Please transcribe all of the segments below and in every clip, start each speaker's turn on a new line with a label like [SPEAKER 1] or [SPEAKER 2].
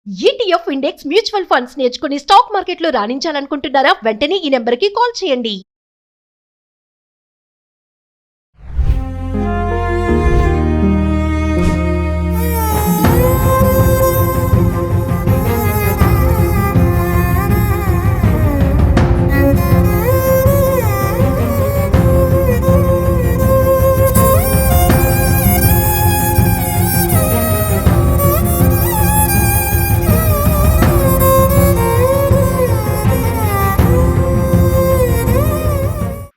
[SPEAKER 1] ETF index mutual funds నేర్చుకుని stock మార్కెట్లో రాణించాలనుకుంటున్నారా? వెంటనే ఈ నెంబర్కి కాల్ చేయండి.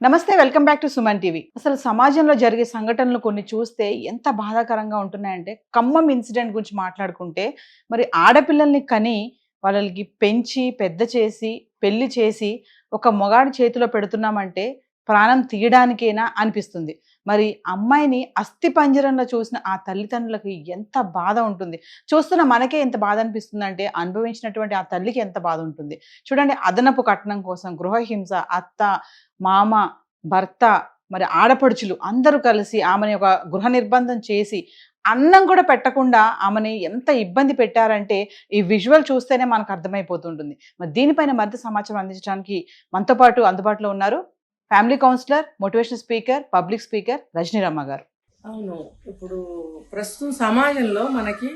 [SPEAKER 2] నమస్తే, welcome back to Suman TV. అసలు సమాజంలో జరిగే సంఘటనలు కొన్ని చూస్తే ఎంత బాధాకరంగా ఉంటున్నాయంటే, ఖమ్మం ఇన్సిడెంట్ గురించి మాట్లాడుకుంటే, మరి ఆడపిల్లల్ని కని వాళ్ళకి పెంచి పెద్ద చేసి పెళ్లి చేసి ఒక మొగాడి చేతిలో పెడుతున్నామంటే ప్రాణం తీయడానికేనా అనిపిస్తుంది. మరి అమ్మాయిని అస్థి పంజరంలో చూసిన ఆ తల్లిదండ్రులకు ఎంత బాధ ఉంటుంది. చూస్తున్న మనకే ఎంత బాధ అనిపిస్తుంది అంటే, అనుభవించినటువంటి ఆ తల్లికి ఎంత బాధ ఉంటుంది. చూడండి, అదనపు కట్నం కోసం గృహహింస, అత్త, మామ, భర్త, మరి ఆడపడుచులు అందరూ కలిసి ఆమెని ఒక గృహ నిర్బంధం చేసి అన్నం కూడా పెట్టకుండా ఆమెని ఎంత ఇబ్బంది పెట్టారంటే ఈ విజువల్ చూస్తేనే మనకు అర్థమైపోతుంటుంది. మరి దీనిపైన మరింత సమాచారం అందించడానికి మనతో పాటు అందుబాటులో ఉన్నారు family counsellor, motivational speaker, public speaker Rajaniramma గారు.
[SPEAKER 3] అవును, ఇప్పుడు ప్రస్తుతం సమాజంలో మనకి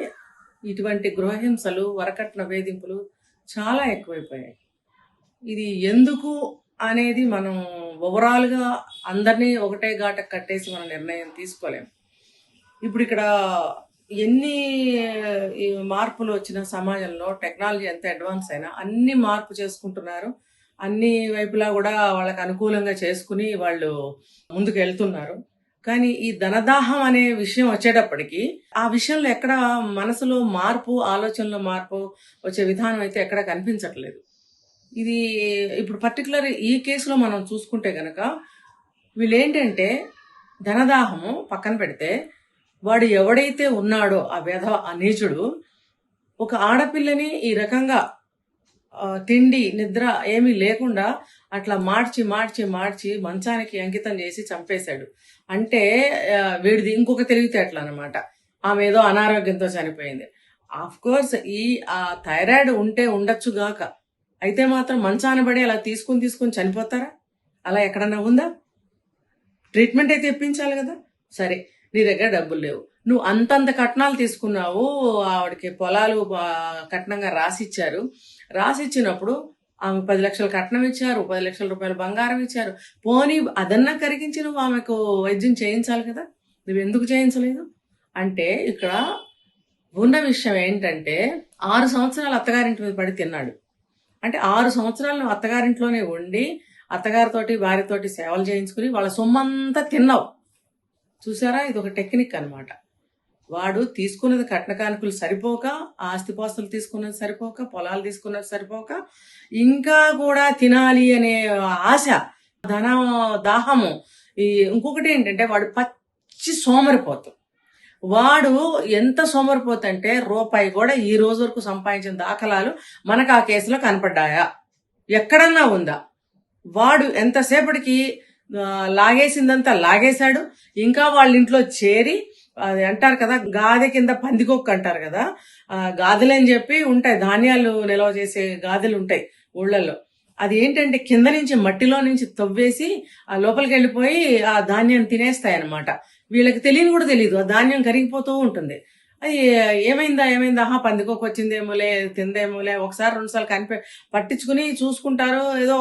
[SPEAKER 3] ఇటువంటి గృహహింసలు, వరకట్న వేధింపులు చాలా ఎక్కువైపోయాయి. ఇది ఎందుకు అనేది మనం ఓవరాల్గా అందరినీ ఒకటే ఘాట కట్టేసి మనం నిర్ణయం తీసుకోలేం. ఇప్పుడు ఇక్కడ ఎన్ని మార్పులు వచ్చిన సమాజంలో టెక్నాలజీ ఎంత అడ్వాన్స్ అయినా అన్ని మార్పు చేసుకుంటున్నారు. అన్ని వైపులా కూడా వాళ్ళకి అనుకూలంగా చేసుకుని వాళ్ళు ముందుకు వెళ్తున్నారు. కానీ ఈ ధనదాహం అనే విషయం వచ్చేటప్పటికి ఆ విషయంలో ఎక్కడ మనసులో మార్పు, ఆలోచనలో మార్పు వచ్చే విధానం అయితే ఎక్కడ కనిపించట్లేదు. ఇది ఇప్పుడు పర్టికులర్ ఈ కేసులో మనం చూసుకుంటే గనక వీళ్ళేంటంటే ధనదాహము పక్కన పెడితే వాడు ఎవడైతే ఉన్నాడో ఆ నీచుడు ఒక ఆడపిల్లని ఈ రకంగా తిండి నిద్ర ఏమీ లేకుండా అట్లా మార్చి మార్చి మార్చి మంచానికి అంకితం చేసి చంపేశాడు. అంటే వీడిది ఇంకొక తెలివితేటలు అనమాట. ఆమె ఏదో అనారోగ్యంతో చనిపోయింది. ఆఫ్ కోర్స్ ఆ థైరాయిడ్ ఉంటే ఉండొచ్చు గాక, అయితే మాత్రం మంచాన పడి అలా తీసుకుని చనిపోతారా? అలా ఎక్కడన్నా ఉందా? ట్రీట్మెంట్ అయితే ఇప్పించాలి కదా. సరే, నీ దగ్గర డబ్బులు లేవు, నువ్వు అంతంత కట్నాలు తీసుకున్నావు, ఆవిడకి పొలాలు కట్నంగా రాసిచ్చారు. రాసిచ్చినప్పుడు ఆమె 10 లక్షల కట్నం ఇచ్చారు, 10 లక్షల రూపాయలు బంగారం ఇచ్చారు. పోనీ అదన్నా కరిగించి నువ్వు ఆమెకు వైద్యం చేయించాలి కదా. నువ్వు ఎందుకు చేయించలేదు అంటే, ఇక్కడ ఉన్న విషయం ఏంటంటే 6 సంవత్సరాలు అత్తగారింటి మీద పడి తిన్నాడు. అంటే 6 సంవత్సరాలు నువ్వు అత్తగారింట్లోనే ఉండి అత్తగారితోటి భార్యతోటి సేవలు చేయించుకుని వాళ్ళ సొమ్మంతా తిన్నావు. చూసారా, ఇది ఒక టెక్నిక్ అనమాట. వాడు తీసుకున్నది కట్న కానుకలు సరిపోక, ఆస్తిపాస్తులు తీసుకున్నది సరిపోక, పొలాలు తీసుకున్నది సరిపోక, ఇంకా కూడా తినాలి అనే ఆశ, ధన దాహము. ఇంకొకటి ఏంటంటే వాడు పచ్చి సోమరిపోతు. వాడు ఎంత సోమరిపోతు అంటే రూపాయి కూడా ఈ రోజు వరకు సంపాదించిన దాఖలాలు మనకు ఆ కేసులో కనపడ్డాయా? ఎక్కడన్నా ఉందా? వాడు ఎంతసేపటికి లాగేసిందంతా లాగేశాడు. ఇంకా వాళ్ళ ఇంట్లో చేరి, అది అంటారు కదా గాదె కింద పందికొక్కు అంటారు కదా, గాదెలని చెప్పి ఉంటాయి, ధాన్యాలు నిల్వ చేసే గాదెలు ఉంటాయి ఊళ్ళల్లో. అది ఏంటంటే కింద నుంచి మట్టిలో నుంచి తవ్వేసి ఆ లోపలికి వెళ్ళిపోయి ఆ ధాన్యాన్ని తినేస్తాయి అన్నమాట. వీళ్ళకి తెలియని కూడా తెలియదు, ఆ ధాన్యం కరిగిపోతూ ఉంటుంది. అది ఏమైందా పందికొక్కు వచ్చిందేమోలే, తిందేమోలే, ఒకసారి 2 సార్లు పట్టించుకుని చూసుకుంటారు. ఏదో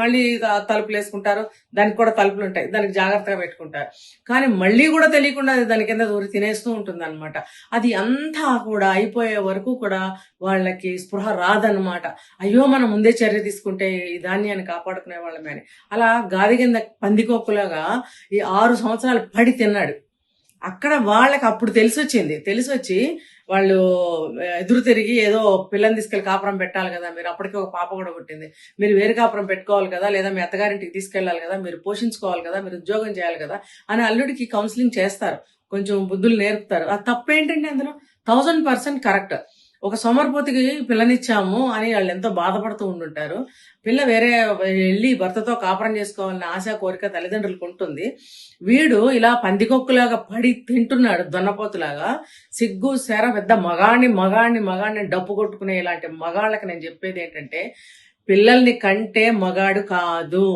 [SPEAKER 3] మళ్ళీ తలుపులు వేసుకుంటారు, దానికి కూడా తలుపులు ఉంటాయి, దానికి జాగ్రత్తగా పెట్టుకుంటారు. కానీ మళ్ళీ కూడా తెలియకుండా దాని కింద దూరి తినేస్తూ ఉంటుంది అనమాట. అది అంతా కూడా అయిపోయే వరకు కూడా వాళ్ళకి స్పృహ రాదనమాట. అయ్యో, మనం ముందే చర్య తీసుకుంటే ఈ ధాన్యాన్ని కాపాడుకునే వాళ్ళమే అని. అలా గాది కింద పందికొక్కులాగా ఈ 6 సంవత్సరాలు పడి తిన్నాడు. అక్కడ వాళ్ళకి అప్పుడు తెలిసొచ్చి వాళ్ళు ఎదురు తిరిగి ఏదో పిల్లని తీసుకెళ్లి కాపురం పెట్టాలి కదా, మీరు అప్పటికే ఒక పాప కూడా పుట్టింది, మీరు వేరే కాపురం పెట్టుకోవాలి కదా, లేదా మీ అత్తగారింటికి తీసుకెళ్లాలి కదా, మీరు పోషించుకోవాలి కదా, మీరు ఉద్యోగం చేయాలి కదా అని అల్లుడికి కౌన్సిలింగ్ చేస్తారు, కొంచెం బుద్ధులు నేర్పుతారు. ఆ తప్పేంటంటే అందులో 1000% కరెక్ట్. ఒక సోమరిపోతుకి పిల్లనిచ్చాము అని వాళ్ళు ఎంతో బాధపడుతూ ఉండుంటారు. పిల్ల వేరే వెళ్ళి భర్తతో కాపురం చేసుకోవాలన్న ఆశ కోరిక తల్లిదండ్రులకు ఉంటుంది. వీడు ఇలా పందికొక్కులాగా పడి తింటున్నాడు దొన్నపోతులాగా. సిగ్గు సెర పెద్ద మగాణ్ణి డప్పు కొట్టుకునే ఇలాంటి మగాళ్ళకి నేను చెప్పేది ఏంటంటే, పిల్లల్ని కంటే మగాడు కాదు.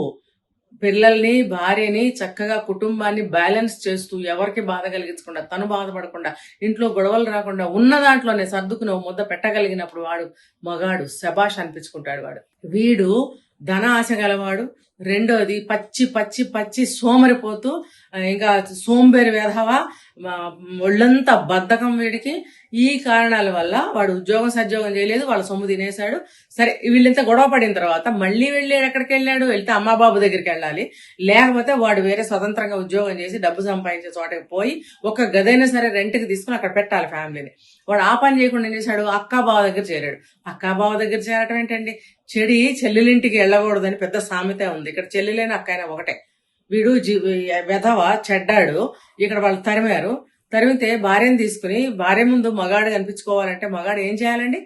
[SPEAKER 3] పిల్లల్ని, భార్యని, చక్కగా కుటుంబాన్ని బ్యాలెన్స్ చేస్తూ ఎవరికి బాధ కలిగించకుండా, తను బాధపడకుండా, ఇంట్లో గొడవలు రాకుండా ఉన్న దాంట్లోనే సర్దుకుని ముద్ద పెట్టగలిగినప్పుడు వాడు మగాడు, శబాష్ అనిపించుకుంటాడు వాడు. వీడు ధన ఆశ గలవాడు. రెండోది పచ్చి పచ్చి పచ్చి సోమరిపోతూ, ఇంకా సోంబేరి వేధవా, ఒళ్ళంతా బద్ధకం వీడికి. ఈ కారణాల వల్ల వాడు ఉద్యోగం సద్యోగం చేయలేదు, వాళ్ళ సొమ్ము తినేశాడు. సరే, వీళ్ళంతా గొడవ పడిన తర్వాత మళ్ళీ వెళ్ళి ఎక్కడికి వెళ్ళాడు? వెళ్తే అమ్మాబాబు దగ్గరికి వెళ్ళాలి. లేకపోతే వాడు వేరే స్వతంత్రంగా ఉద్యోగం చేసి డబ్బు సంపాదించే చోటకి పోయి ఒక గదైనా సరే రెంట్కి తీసుకుని అక్కడ పెట్టాలి ఫ్యామిలీని. వాడు ఆ పని చేయకుండా ఏం చేశాడు? అక్కాబావ దగ్గర చేరాడు. అక్కాబావ దగ్గర చేరటం ఏంటండి? చెల్లెలింటికి వెళ్ళకూడదని పెద్ద సామెత ఉంది. ఇక్కడ చెల్లెలైన అక్కైనా ఒకటే. వీడు వెధవ చెడ్డాడు. ఇక్కడ వాళ్ళు తరిమితే భార్యను తీసుకుని, భార్య ముందు మగాడు కనిపించుకోవాలంటే మగాడు ఏం చేయాలండి?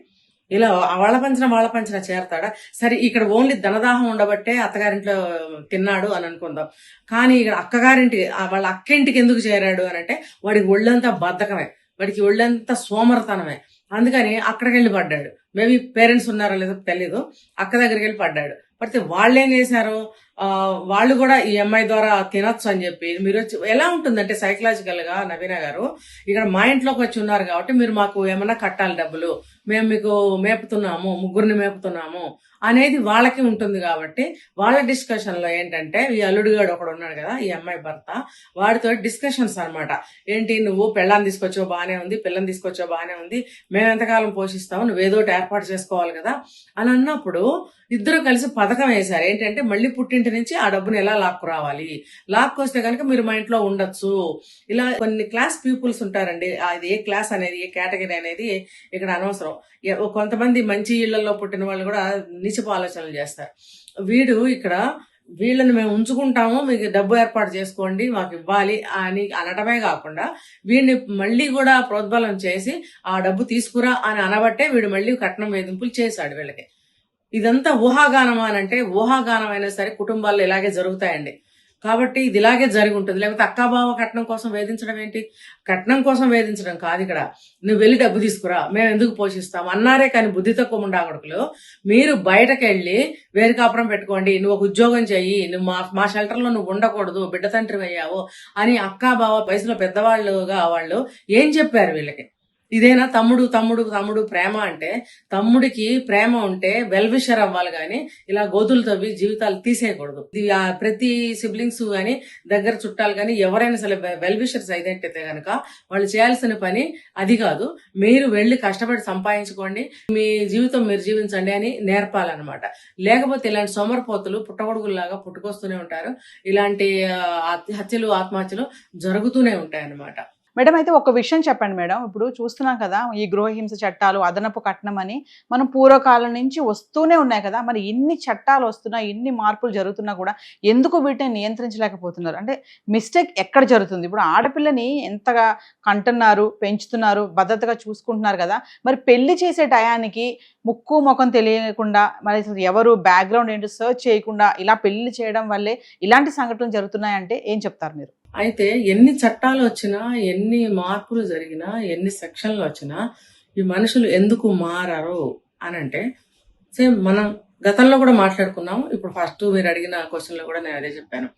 [SPEAKER 3] ఇలా వాళ్ళ పంచిన చేరతాడా? సరే, ఇక్కడ ఓన్లీ ధనదాహం ఉండబట్టే అత్తగారింట్లో తిన్నాడు అని అనుకుందాం. కానీ ఇక్కడ అక్కగారింటికి, వాళ్ళ అక్కింటికి ఎందుకు చేరాడు అని అంటే, వాడికి ఒళ్ళంతా బద్ధకమే, వాడికి ఒళ్ళంతా సోమరతనమే. అందుకని అక్కడికి వెళ్ళి పడ్డాడు. మేబీ పేరెంట్స్ ఉన్నారో లేదో తెలీదు, అక్క దగ్గరికి వెళ్ళి పడ్డాడు. పడితే వాళ్ళు ఏం చేశారు? వాళ్ళు కూడా ఈ అమ్మాయి ద్వారా తినొచ్చు అని చెప్పి, మీరు వచ్చి ఎలా ఉంటుందంటే సైకలాజికల్ గా, నవీన గారు ఇక్కడ మా ఇంట్లోకి వచ్చి ఉన్నారు కాబట్టి మీరు మాకు ఏమన్నా కట్టాలి డబ్బులు, మేము మీకు మేపుతున్నాము, ముగ్గురిని మేపుతున్నాము అనేది వాళ్ళకి ఉంటుంది. కాబట్టి వాళ్ళ డిస్కషన్ లో ఏంటంటే, ఈ అల్లుడుగాడు ఒకడు ఉన్నాడు కదా, ఈ అమ్మాయి భర్త, వాడితో డిస్కషన్స్ అనమాట. ఏంటి, నువ్వు పెళ్ళాన్ని తీసుకొచ్చావు బాగానే ఉంది, పిల్లని తీసుకొచ్చావు బాగానే ఉంది, మేము ఎంతకాలం పోషిస్తాము, నువ్వేదోటి ఏర్పాటు చేసుకోవాలి కదా అని అన్నప్పుడు ఇద్దరు కలిసి పథకం వేశారు. ఏంటంటే, మళ్ళీ పుట్టింటి నుంచి ఆ డబ్బును ఎలా లాక్కురావాలి, లాక్కొస్తే కనుక మీరు మా ఇంట్లో ఉండొచ్చు. ఇలా కొన్ని క్లాస్ పీపుల్స్ ఉంటారండి. అది ఏ క్లాస్ అనేది, ఏ కేటగిరీ అనేది ఇక్కడ అనవసరం. కొంతమంది మంచి ఇళ్లలో పుట్టిన వాళ్ళు కూడా నీచపు ఆలోచనలు చేస్తారు. వీడు ఇక్కడ వీళ్ళని మేము ఉంచుకుంటాము, మీకు డబ్బు ఏర్పాటు చేసుకోండి, మాకు ఇవ్వాలి అని అనటమే కాకుండా వీడిని మళ్ళీ కూడా ప్రోద్బలం చేసి ఆ డబ్బు తీసుకురా అని అనబట్టే వీడు మళ్ళీ కట్నం వేధింపులు చేశాడు వీళ్ళకి. ఇదంతా ఊహాగానం అని అంటే, ఊహాగానం అయినా సరే కుటుంబాల్లో ఇలాగే జరుగుతాయండి. కాబట్టి ఇది ఇలాగే జరిగి ఉంటుంది. లేకపోతే అక్కాబావ కట్నం కోసం వేధించడం ఏంటి? కట్నం కోసం వేధించడం కాదు ఇక్కడ. నువ్వు వెళ్ళి డబ్బు తీసుకురా, మేము ఎందుకు పోషిస్తాం అన్నారే కానీ బుద్ధి తక్కువ ముండాగడుకులు. మీరు బయటకు వెళ్ళి వేరు కాపురం పెట్టుకోండి, నువ్వు ఒక ఉద్యోగం చెయ్యి, నువ్వు మా షెల్టర్లో నువ్వు ఉండకూడదు, బిడ్డ తండ్రి అయ్యావు అని అక్కాబావ వయసులో పెద్దవాళ్ళుగా వాళ్ళు ఏం చెప్పారు వీళ్ళకి? ఇదేనా తమ్ముడు ప్రేమ అంటే? తమ్ముడికి ప్రేమ ఉంటే వెల్విషర్ అవ్వాలి గాని ఇలా గోతులు తవ్వి జీవితాలు తీసేయకూడదు. ఇది ప్రతి సిబ్లింగ్స్ గాని, దగ్గర చుట్టాలు గాని ఎవరైనా సరే వెల్విషర్స్ అయితే గనక వాళ్ళు చేయాల్సిన పని అది కాదు. మీరు వెళ్ళి కష్టపడి సంపాదించుకోండి, మీ జీవితం మీరు జీవించండి అని నేర్పాలన్నమాట. లేకపోతే ఇలాంటి సోమరిపోతులు పుట్టగొడుగుల్లాగా పుట్టుకొస్తూనే ఉంటారు. ఇలాంటి హత్యలు, ఆత్మహత్యలు జరుగుతూనే ఉంటాయి అన్నమాట.
[SPEAKER 2] మేడం, అయితే ఒక విషయం చెప్పండి మేడం. ఇప్పుడు చూస్తున్నాం కదా, ఈ గృహహింస చట్టాలు, అదనపు కట్నం అని మనం పూర్వకాలం నుంచి వస్తూనే ఉన్నాయి కదా. మరి ఇన్ని చట్టాలు వస్తున్నా, ఇన్ని మార్పులు జరుగుతున్నా కూడా ఎందుకు వీటిని నియంత్రించలేకపోతున్నారు? అంటే మిస్టేక్ ఎక్కడ జరుగుతుంది? ఇప్పుడు ఆడపిల్లని ఎంతగా కంటున్నారు, పెంచుతున్నారు, భద్రతగా చూసుకుంటున్నారు కదా. మరి పెళ్లి చేసే టయానికి ముక్కు ముఖం తెలియకుండా, మరి ఎవరు బ్యాక్గ్రౌండ్ ఏంటో సర్చ్ చేయకుండా ఇలా పెళ్లి చేయడం వల్లే ఇలాంటి సంఘటనలు జరుగుతున్నాయంటే ఏం చెప్తారు మీరు?
[SPEAKER 3] అయితే ఎన్ని చట్టాలు వచ్చినా, ఎన్ని మార్పులు జరిగినా, ఎన్ని సెక్షన్లు వచ్చినా ఈ మనుషులు ఎందుకు మారరు అని అంటే, సేమ్ మనం గతంలో కూడా మాట్లాడుకున్నాము. ఇప్పుడు ఫస్ట్ మీరు అడిగిన క్వశ్చన్ లో కూడా నేను అదే చెప్పాను.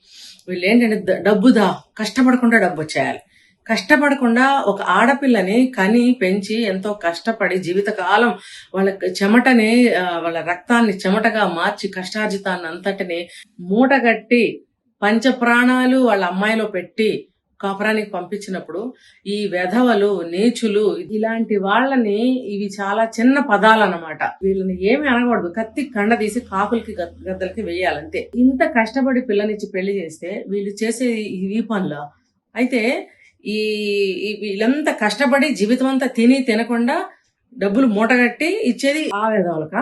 [SPEAKER 3] వీళ్ళు ఏంటంటే డబ్బుదా, కష్టపడకుండా డబ్బు వచ్చేయాలి. కష్టపడకుండా ఒక ఆడపిల్లని కని పెంచి ఎంతో కష్టపడి జీవితకాలం వాళ్ళ చెమటని, వాళ్ళ రక్తాన్ని చెమటగా మార్చి కష్టార్జితాన్ని అంతటిని మూటగట్టి పంచప్రాణాలు వాళ్ళ అమ్మాయిలో పెట్టి కాపురానికి పంపించినప్పుడు ఈ వెధవలు, నీచులు, ఇలాంటి వాళ్ళని, ఇవి చాలా చిన్న పదాలు అన్నమాట, వీళ్ళని ఏమి అనకూడదు, కత్తి కండ తీసి కాకులకి గద్దలకి వేయాలంతే. ఇంత కష్టపడి పిల్లనిచ్చి పెళ్లి చేస్తే వీళ్ళు చేసే ఈ పనులు. అయితే వీళ్ళంతా కష్టపడి జీవితం అంతా తినకుండా డబ్బులు మూటగట్టి ఇచ్చేది ఆ వెధవలక.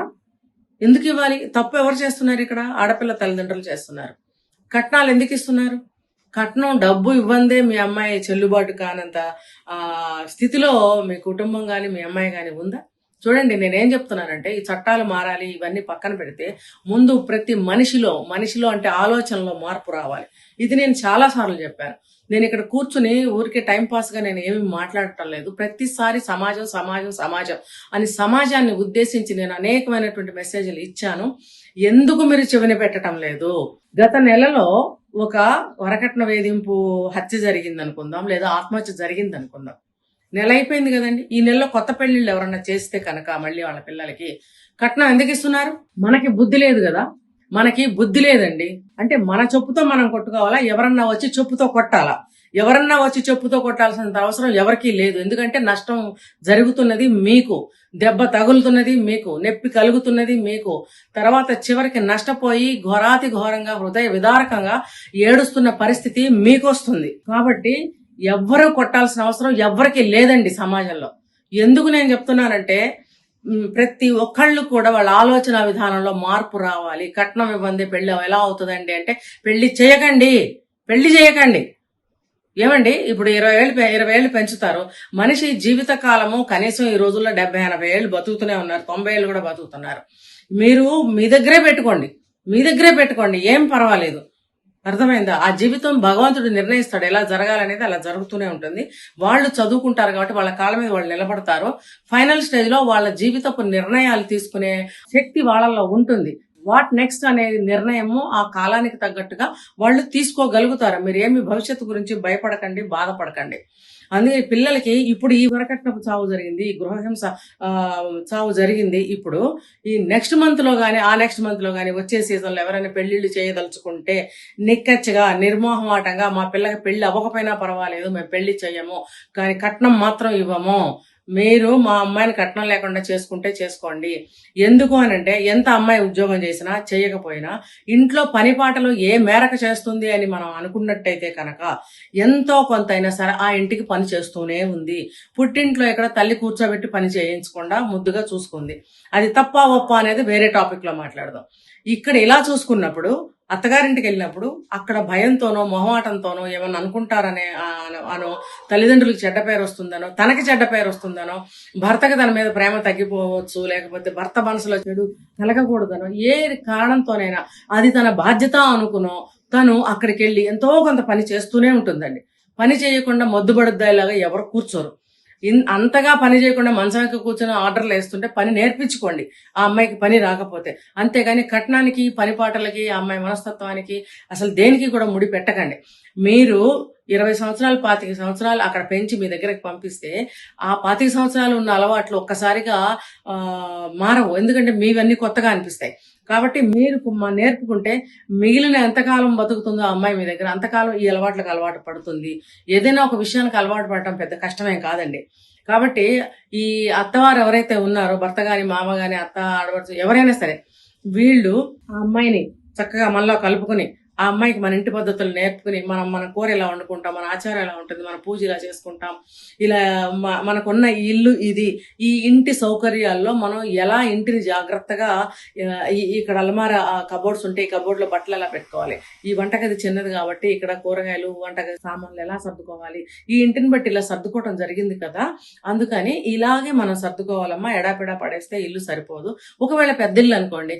[SPEAKER 3] ఎందుకు ఇవ్వాలి? తప్పు ఎవరు చేస్తున్నారు ఇక్కడ? ఆడపిల్ల తల్లిదండ్రులు చేస్తున్నారు. కట్నాలు ఎందుకు ఇస్తున్నారు? కట్నం డబ్బు ఇవ్వందే మీ అమ్మాయి చెల్లుబాటు కానంత స్థితిలో మీ కుటుంబం గాని మీ అమ్మాయి గాని ఉందా? చూడండి, నేనేం చెప్తున్నానంటే ఈ చట్టాలు మారాలి ఇవన్నీ పక్కన పెడితే ముందు ప్రతి మనిషిలో అంటే ఆలోచనలో మార్పు రావాలి. ఇది నేను చాలా సార్లు చెప్పాను. నేను ఇక్కడ కూర్చుని ఊరికే టైం పాస్ గా నేను ఏమి మాట్లాడటం లేదు. ప్రతిసారి సమాజం సమాజం సమాజం అని సమాజాన్ని ఉద్దేశించి నేను అనేకమైనటువంటి మెసేజ్లు ఇచ్చాను. ఎందుకు మీరు చెవిని పెట్టడం లేదు? గత నెలలో ఒక వరకట్న వేధింపు హత్య జరిగింది అనుకుందాం, లేదా ఆత్మహత్య జరిగింది అనుకుందాం. నెల అయిపోయింది కదండి. ఈ నెలలో కొత్త పెళ్లిళ్ళు ఎవరన్నా చేస్తే కనుక మళ్ళీ వాళ్ళ పిల్లలకి కట్నం ఎందుకు ఇస్తున్నారు? మనకి బుద్ధి లేదు కదా. మనకి బుద్ధి లేదండి. అంటే మన చెప్పుతో మనం కొట్టుకోవాలా? ఎవరన్నా వచ్చి చెప్పుతో కొట్టాలా? ఎవరన్నా వచ్చి చెప్పుతో కొట్టాల్సినంత అవసరం ఎవరికీ లేదు. ఎందుకంటే నష్టం జరుగుతున్నది మీకు, దెబ్బ తగులుతున్నది మీకు, నొప్పి కలుగుతున్నది మీకు. తర్వాత చివరికి నష్టపోయి ఘోరాతి ఘోరంగా హృదయ విదారకంగా ఏడుస్తున్న పరిస్థితి మీకు వస్తుంది. కాబట్టి ఎవ్వరూ కొట్టాల్సిన అవసరం ఎవ్వరికి లేదండి సమాజంలో. ఎందుకు నేను చెప్తున్నానంటే ప్రతి ఒక్కళ్ళు కూడా వాళ్ళ ఆలోచన విధానంలో మార్పు రావాలి. కట్నం ఇవ్వండి పెళ్లి ఎలా అవుతుందండి అంటే పెళ్లి చేయకండి. ఏమండి, ఇప్పుడు 20 ఏళ్ళు పెంచుతారు. మనిషి జీవిత కాలము కనీసం ఈ రోజుల్లో 70-80 ఏళ్ళు బతుకుతూనే ఉన్నారు, 90 ఏళ్ళు కూడా బతుకుతున్నారు. మీరు మీ దగ్గరే పెట్టుకోండి, ఏం పర్వాలేదు. అర్థమైందా? ఆ జీవితం భగవంతుడు నిర్ణయిస్తాడు, ఎలా జరగాలనేది అలా జరుగుతూనే ఉంటుంది. వాళ్ళు చదువుకుంటారు కాబట్టి వాళ్ళ కాళ్ళ మీద వాళ్ళు నిలబడతారు. ఫైనల్ స్టేజ్ లో వాళ్ళ జీవితపు నిర్ణయాలు తీసుకునే శక్తి వాళ్ళల్లో ఉంటుంది. వాట్ నెక్స్ట్ అనే నిర్ణయము ఆ కాలానికి తగ్గట్టుగా వాళ్ళు తీసుకోగలుగుతారు. మీరు ఏమి భవిష్యత్తు గురించి భయపడకండి, బాధపడకండి. అందుకే పిల్లలకి ఇప్పుడు ఈ వరకట్నపు చావు జరిగింది, ఈ గృహహింస చావు జరిగింది. ఇప్పుడు ఈ నెక్స్ట్ మంత్ లో గానీ ఆ నెక్స్ట్ మంత్ లో గానీ వచ్చే సీజన్ లో ఎవరైనా పెళ్లిళ్ళు చేయదలుచుకుంటే నిక్కచ్చిగా నిర్మోహమాటంగా మా పిల్లకి పెళ్లి అవ్వకపోయినా పర్వాలేదు, మేము పెళ్లి చెయ్యము, కానీ కట్నం మాత్రం ఇవ్వము. మీరు మా అమ్మాయిని కట్నం లేకుండా చేసుకుంటే చేసుకోండి. ఎందుకు అనంటే ఎంత అమ్మాయి ఉద్యోగం చేసినా చేయకపోయినా ఇంట్లో పని పాటలు ఏ మేరకు చేస్తుంది అని మనం అనుకున్నట్టయితే కనుక ఎంతో కొంత అయినా సరే ఆ ఇంటికి పని చేస్తూనే ఉంది. పుట్టింట్లో ఎక్కడ తల్లి కూర్చోబెట్టి పని చేయించకుండా ముద్దుగా చూసుకుంది. అది తప్ప ఒప్ప అనేది వేరే టాపిక్ లో మాట్లాడదాం. ఇక్కడ ఇలా చూసుకున్నప్పుడు అత్తగారింటికి వెళ్ళినప్పుడు అక్కడ భయంతోనో మొహమాటంతోనో ఏమన్నా అనుకుంటారనే అనో తల్లిదండ్రులకు చెడ్డ పేరు వస్తుందనో తనకి చెడ్డ పేరు వస్తుందనో భర్తకి తన మీద ప్రేమ తగ్గిపోవచ్చు, లేకపోతే భర్త మనసులో చెడు కలగకూడదనో ఏ కారణంతోనైనా అది తన బాధ్యత అనుకునో తను అక్కడికి వెళ్ళి ఎంతో కొంత పని చేస్తూనే ఉంటుందండి. పని చేయకుండా మొద్దుబడుద్దాయిలాగా ఎవరు కూర్చోరు. అంతగా పని చేయకుండా మంచానికి కూర్చొని ఆర్డర్లు వేస్తుంటే పని నేర్పించుకోండి ఆ అమ్మాయికి పని రాకపోతే. అంతేగాని కట్నానికి, పని పాటలకి, ఆ అమ్మాయి మనస్తత్వానికి అసలు దేనికి కూడా ముడి పెట్టకండి. మీరు 20 సంవత్సరాలు 25 సంవత్సరాలు అక్కడ పెంచి మీ దగ్గరకు పంపిస్తే ఆ 25 సంవత్సరాలు ఉన్న అలవాట్లు ఒక్కసారిగా మారవు. ఎందుకంటే మీవన్నీ కొత్తగా అనిపిస్తాయి. కాబట్టి మీరు నేర్పుకుంటే మిగిలిన ఎంతకాలం బతుకుతుందో ఆ అమ్మాయి మీ దగ్గర అంతకాలం ఈ అలవాట్లకు అలవాటు పడుతుంది. ఏదైనా ఒక విషయానికి అలవాటు పడటం పెద్ద కష్టమేం కాదండి. కాబట్టి ఈ అత్తవారు ఎవరైతే ఉన్నారో, భర్త గాని మామ గాని అత్త ఆడవచ్చు ఎవరైనా సరే, వీళ్ళు ఆ అమ్మాయిని చక్కగా మనలో కలుపుకుని ఆ అమ్మాయికి మన ఇంటి పద్ధతులు నేర్పుకుని మన కూర ఎలా వండుకుంటాం, మన ఆచారం ఎలా ఉంటుంది, మన పూజ ఇలా చేసుకుంటాం, ఇలా మనకున్న ఇల్లు ఇది, ఈ ఇంటి సౌకర్యాల్లో మనం ఎలా ఇంటిని జాగ్రత్తగా ఇక్కడ అలమార కబోర్డ్స్ ఉంటే ఈ కబోర్డ్ లో బట్టలు ఎలా పెట్టుకోవాలి, ఈ వంటగది చిన్నది కాబట్టి ఇక్కడ కూరగాయలు వంటగది సామాన్లు ఎలా సర్దుకోవాలి, ఈ ఇంటిని బట్టి ఇలా సర్దుకోవటం జరిగింది కదా, అందుకని ఇలాగే మనం సర్దుకోవాలమ్మా, ఎడాపెడా పడేస్తే ఇల్లు సరిపోదు. ఒకవేళ పెద్ద ఇల్లు అనుకోండి,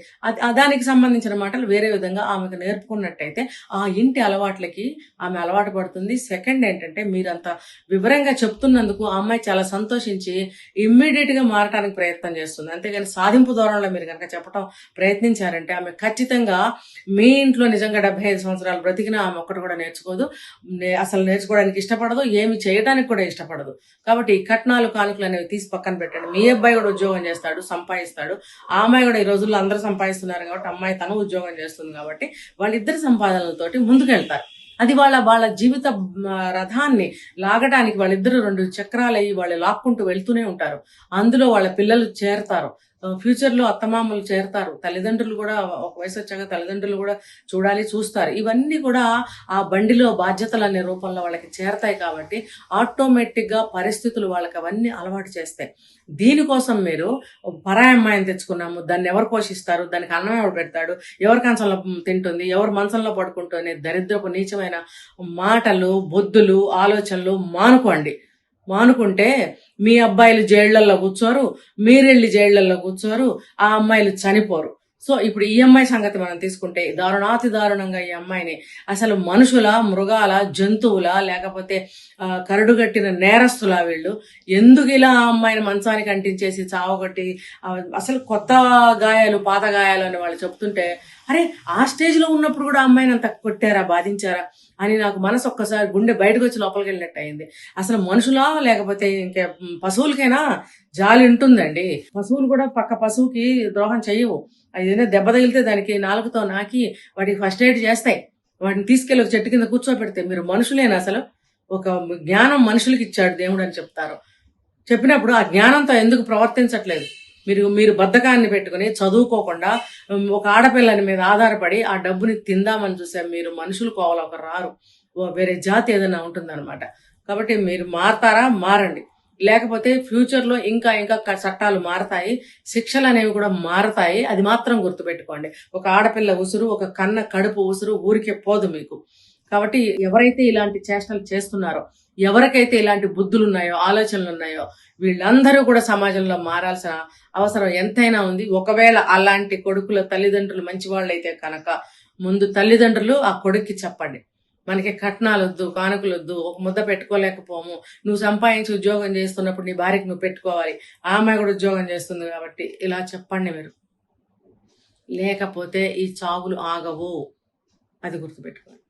[SPEAKER 3] దానికి సంబంధించిన మాటలు వేరే విధంగా ఆమెకు నేర్పుకున్నట్టు అయితే ఆ ఇంటి అలవాట్లకి ఆమె అలవాటు పడుతుంది. సెకండ్ ఏంటంటే మీరంత వివరంగా చెప్తున్నందుకు ఆ అమ్మాయి చాలా సంతోషించి ఇమ్మీడియట్ గా మారటానికి ప్రయత్నం చేస్తుంది. అంతేగాని సాధింపు ధోరణిలో మీరు కనుక చెప్పడం ప్రయత్నించారంటే ఆమె ఖచ్చితంగా మీ ఇంట్లో నిజంగా 75 సంవత్సరాలు బ్రతికినా ఆమె ఒక్కటి కూడా నేర్చుకోదు, అసలు నేర్చుకోవడానికి ఇష్టపడదు, ఏమి చేయడానికి కూడా ఇష్టపడదు. కాబట్టి కట్నాలు కానుకలు అనేవి తీసి పక్కన పెట్టండి. మీ అబ్బాయి కూడా ఉద్యోగం చేస్తాడు, సంపాదిస్తాడు, ఆ అమ్మాయి కూడా ఈ రోజుల్లో అందరూ సంపాదిస్తున్నారు కాబట్టి అమ్మాయి తను ఉద్యోగం చేస్తుంది కాబట్టి వాళ్ళిద్దరి సంపాదనలతోటి ముందుకెళ్తారు. అది వాళ్ళ జీవిత రథాన్ని లాగడానికి వాళ్ళిద్దరు 2 చక్రాలు అయ్యి వాళ్ళు లాక్కుంటూ వెళ్తూనే ఉంటారు. అందులో వాళ్ళ పిల్లలు చేరతారు, ఫ్యూచర్ లో అత్తమామలు చేరతారు, తల్లిదండ్రులు కూడా ఒక వయసు వచ్చాక తల్లిదండ్రులు కూడా చూస్తారు. ఇవన్నీ కూడా ఆ బండిలో బాధ్యతలు అనే రూపంలో వాళ్ళకి చేరతాయి. కాబట్టి ఆటోమేటిక్ గా పరిస్థితులు వాళ్ళకి అవన్నీ అలవాటు చేస్తాయి. దీనికోసం మీరు పరాయి అమ్మాయిని తెచ్చుకున్నాము, దాన్ని ఎవరు పోషిస్తారు, దానికి అన్నం ఎవరు పెడతాడు, ఎవరి కంచంలో తింటుంది, ఎవరు మంచంలో పడుకుంటుంది, దరిద్రపు నీచమైన మాటలు, బొద్దులు, ఆలోచనలు మానుకోండి. మానుకుంటే మీ అబ్బాయిలు జైళ్లలో కూర్చోరు, మీరెళ్ళి జైళ్లలో కూర్చోరు, ఆ అమ్మాయిలు చనిపోరు. సో ఇప్పుడు ఈ అమ్మాయి సంగతి మనం తీసుకుంటే దారుణాతి దారుణంగా ఈ అమ్మాయిని అసలు మనుషుల, మృగాల, జంతువుల, లేకపోతే కరడుగట్టిన నేరస్తులా వీళ్ళు ఎందుకు ఇలా ఆ అమ్మాయిని మంచానికి అంటించేసి చావగొట్టి అసలు కొత్త గాయాలు, పాత గాయాలు అని వాళ్ళు చెప్తుంటే అరే ఆ స్టేజ్ లో ఉన్నప్పుడు కూడా అమ్మాయిని అంత కొట్టారా, బాధించారా అని నాకు మనసు ఒక్కసారి గుండె బయటకు వచ్చి లోపలికి వెళ్ళినట్టు అయింది. అసలు మనుషులా లేకపోతే ఇంకే పశువులకైనా జాలి ఉంటుందండి. పశువులు కూడా పక్క పశువుకి ద్రోహం చెయ్యవు. ఏదైనా దెబ్బ తగిలితే దానికి నాలుగుతో నాకి వాటికి ఫస్ట్ ఎయిడ్ చేస్తాయి. వాటిని తీసుకెళ్లి ఒక చెట్టు కింద కూర్చోబెడితే మీరు మనుషులేనా? అసలు ఒక జ్ఞానం మనుషులకి ఇచ్చాడు దేవుడు అని చెప్తారు. చెప్పినప్పుడు ఆ జ్ఞానంతో ఎందుకు ప్రవర్తించట్లేదు? మీరు బద్ధకాన్ని పెట్టుకుని చదువుకోకుండా ఒక ఆడపిల్లని మీద ఆధారపడి ఆ డబ్బుని తిందామని చూసే మీరు మనుషులు కోవలో ఒక రారు, వేరే జాతి ఏదైనా ఉంటుందన్నమాట. కాబట్టి మీరు మారతారా? మారండి. లేకపోతే ఫ్యూచర్ లో ఇంకా ఇంకా చట్టాలు మారతాయి, శిక్షలు అనేవి కూడా మారతాయి. అది మాత్రం గుర్తుపెట్టుకోండి. ఒక ఆడపిల్ల ఉసురు, ఒక కన్న కడుపు ఉసురు ఊరికే పోదు మీకు. కాబట్టి ఎవరైతే ఇలాంటి చేష్టలు చేస్తున్నారో, ఎవరికైతే ఇలాంటి బుద్ధులు ఉన్నాయో, ఆలోచనలు ఉన్నాయో, వీళ్ళందరూ కూడా సమాజంలో మారాల్సిన అవసరం ఎంతైనా ఉంది. ఒకవేళ అలాంటి కొడుకుల తల్లిదండ్రులు మంచి వాళ్ళైతే కనుక ముందు తల్లిదండ్రులు ఆ కొడుక్కి చెప్పండి, మనకి కట్నాలు వద్దు, కానుకలు వద్దు, ఒక ముద్ద పెట్టుకోలేకపోము, నువ్వు సంపాదించి ఉద్యోగం చేస్తున్నప్పుడు నీ భార్యకి నువ్వు పెట్టుకోవాలి, ఆ అమ్మాయి కూడా ఉద్యోగం చేస్తుంది కాబట్టి ఇలా చెప్పండి మీరు. లేకపోతే ఈ చావులు ఆగవు, అది గుర్తుపెట్టుకోండి.